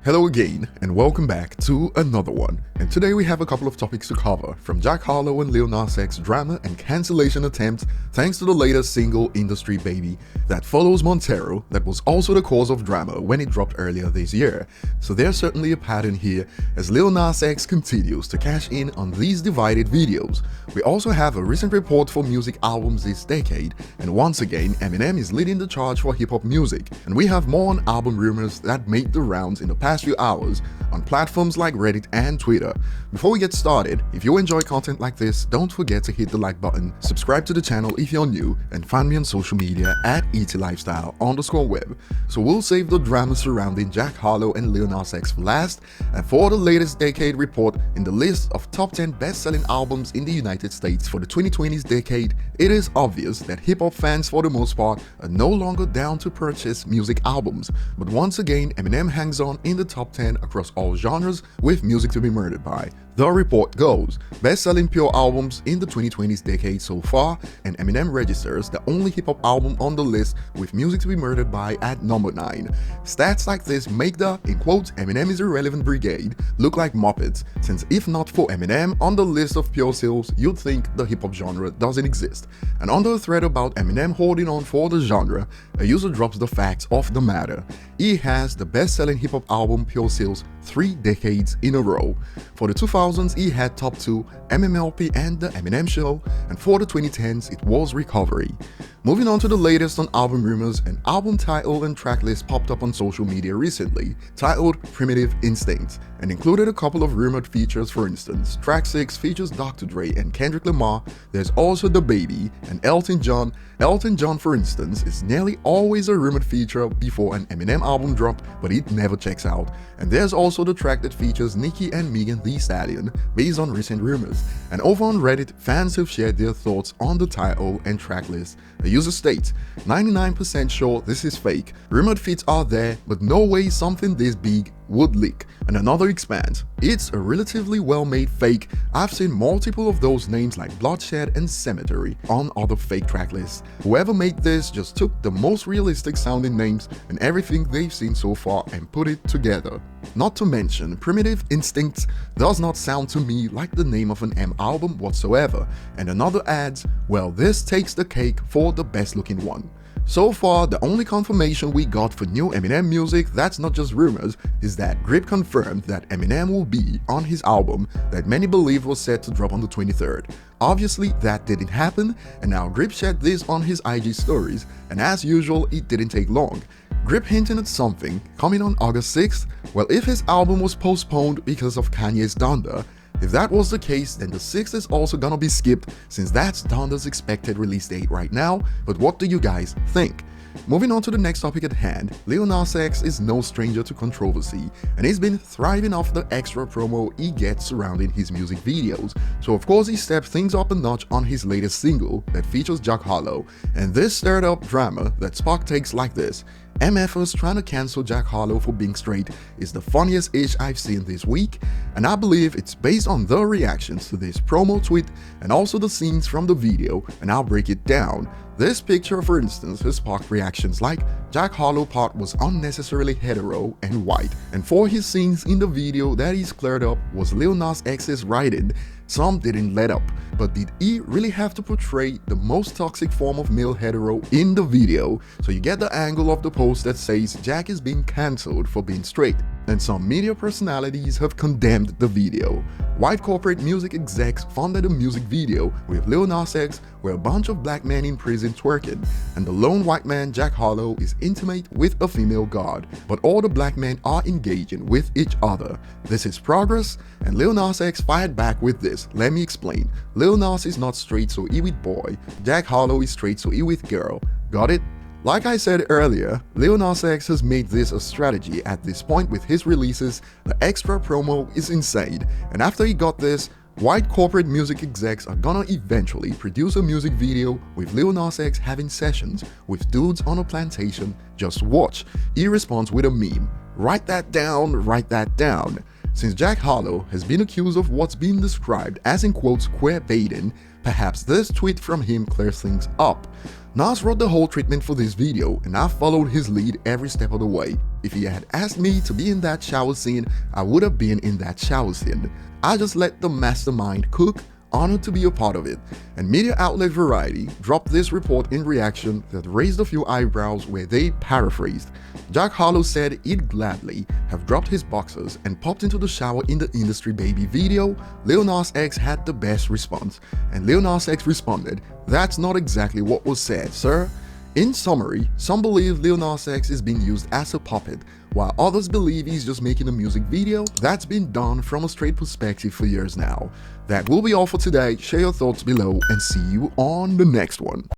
Hello again, and welcome back to another one. And today we have a couple of topics to cover, from Jack Harlow and Lil Nas X drama and cancellation attempt thanks to the latest single Industry Baby that follows Montero that was also the cause of drama when it dropped earlier this year. So there's certainly a pattern here as Lil Nas X continues to cash in on these divided videos. We also have a recent report for music albums this decade, and once again Eminem is leading the charge for hip-hop music, and we have more on album rumors that made the rounds in the past few hours on platforms like Reddit and Twitter. Before we get started, if you enjoy content like this, don't forget to hit the like button, subscribe to the channel if you're new, and find me on social media at ETLifestyle_web. So we'll save the drama surrounding Jack Harlow and Lil Nas X for last, and for the latest decade report in the list of top 10 best-selling albums in the United States for the 2020s decade, it is obvious that hip-hop fans for the most part are no longer down to purchase music albums, but once again Eminem hangs on in the top 10 across all genres with Music to be Murdered By. The report goes, best-selling pure albums in the 2020s decade so far, and Eminem registers the only hip-hop album on the list with Music to be Murdered By at number 9. Stats like this make the, in quotes, Eminem is irrelevant brigade look like Muppets, since if not for Eminem on the list of pure sales, you'd think the hip-hop genre doesn't exist. And under a thread about Eminem holding on for the genre, a user drops the facts of the matter. He has the best-selling hip-hop album pure sales 3 decades in a row. For the 2000s, he had top 2 MMLP and The Eminem Show, and for the 2010s, it was Recovery. Moving on to the latest on album rumors, an album title and track list popped up on social media recently, titled Primitive Instinct, and included a couple of rumored features. For instance, track 6 features Dr. Dre and Kendrick Lamar. There's also The Baby and Elton John. Elton John, for instance, is nearly always a rumored feature before an Eminem album drop, but it never checks out. And there's also the track that features Nicki and Megan Thee Stallion, based on recent rumors. And over on Reddit, fans have shared their thoughts on the title and track list. A user states, 99% sure this is fake. Rumored feats are there, but no way something this big would leak. And another expands, it's a relatively well-made fake. I've seen multiple of those names like Bloodshed and Cemetery on other fake track lists. Whoever made this just took the most realistic sounding names and everything they've seen so far and put it together. Not to mention, Primitive Instincts does not sound to me like the name of an M album whatsoever. And another adds, well, this takes the cake for the best looking one. So far, the only confirmation we got for new Eminem music that's not just rumors is that Grip confirmed that Eminem will be on his album that many believe was set to drop on the 23rd. Obviously, that didn't happen, and now Grip shared this on his IG stories, and as usual, it didn't take long. Grip hinting at something coming on August 6th. Well, if his album was postponed because of Kanye's Donda, if that was the case, then the 6th is also gonna be skipped since that's Donda's expected release date right now, but what do you guys think? Moving on to the next topic at hand, Lil Nas X is no stranger to controversy, and he's been thriving off the extra promo he gets surrounding his music videos. So of course he stepped things up a notch on his latest single that features Jack Harlow, and this stirred up drama that sparked takes like this. MFers trying to cancel Jack Harlow for being straight is the funniest ish I've seen this week, and I believe it's based on the reactions to this promo tweet and also the scenes from the video, and I'll break it down. This picture, for instance, has sparked reactions like Jack Harlow part was unnecessarily hetero and white, and for his scenes in the video that he's cleared up was Lil Nas X's writing. Some didn't let up, but did he really have to portray the most toxic form of male hetero in the video? So you get the angle of the post that says Jack is being cancelled for being straight, and some media personalities have condemned the video. White corporate music execs funded a music video with Lil Nas X where a bunch of black men in prison twerking, and the lone white man Jack Harlow is intimate with a female guard, but all the black men are engaging with each other. This is progress, and Lil Nas X fired back with this. Let me explain. Lil Nas is not straight so he with boy, Jack Harlow is straight so he with girl. Got it? Like I said earlier, Lil Nas X has made this a strategy at this point with his releases. The extra promo is insane, and after he got this, white corporate music execs are gonna eventually produce a music video with Lil Nas X having sessions with dudes on a plantation. Just watch. He responds with a meme. Write that down, write that down. Since Jack Harlow has been accused of what's been described as in quotes queer baiting, perhaps this tweet from him clears things up. Nas wrote the whole treatment for this video, and I followed his lead every step of the way. If he had asked me to be in that shower scene, I would have been in that shower scene. I just let the mastermind cook, honored to be a part of it. And media outlet Variety dropped this report in reaction that raised a few eyebrows where they paraphrased. Jack Harlow said he'd gladly have dropped his boxers and popped into the shower in the Industry Baby video. Lil Nas X had the best response, and Lil Nas X responded, "That's not exactly what was said, sir." In summary, some believe Lil Nas X is being used as a puppet, while others believe he's just making a music video that's been done from a straight perspective for years now. That will be all for today. Share your thoughts below and see you on the next one.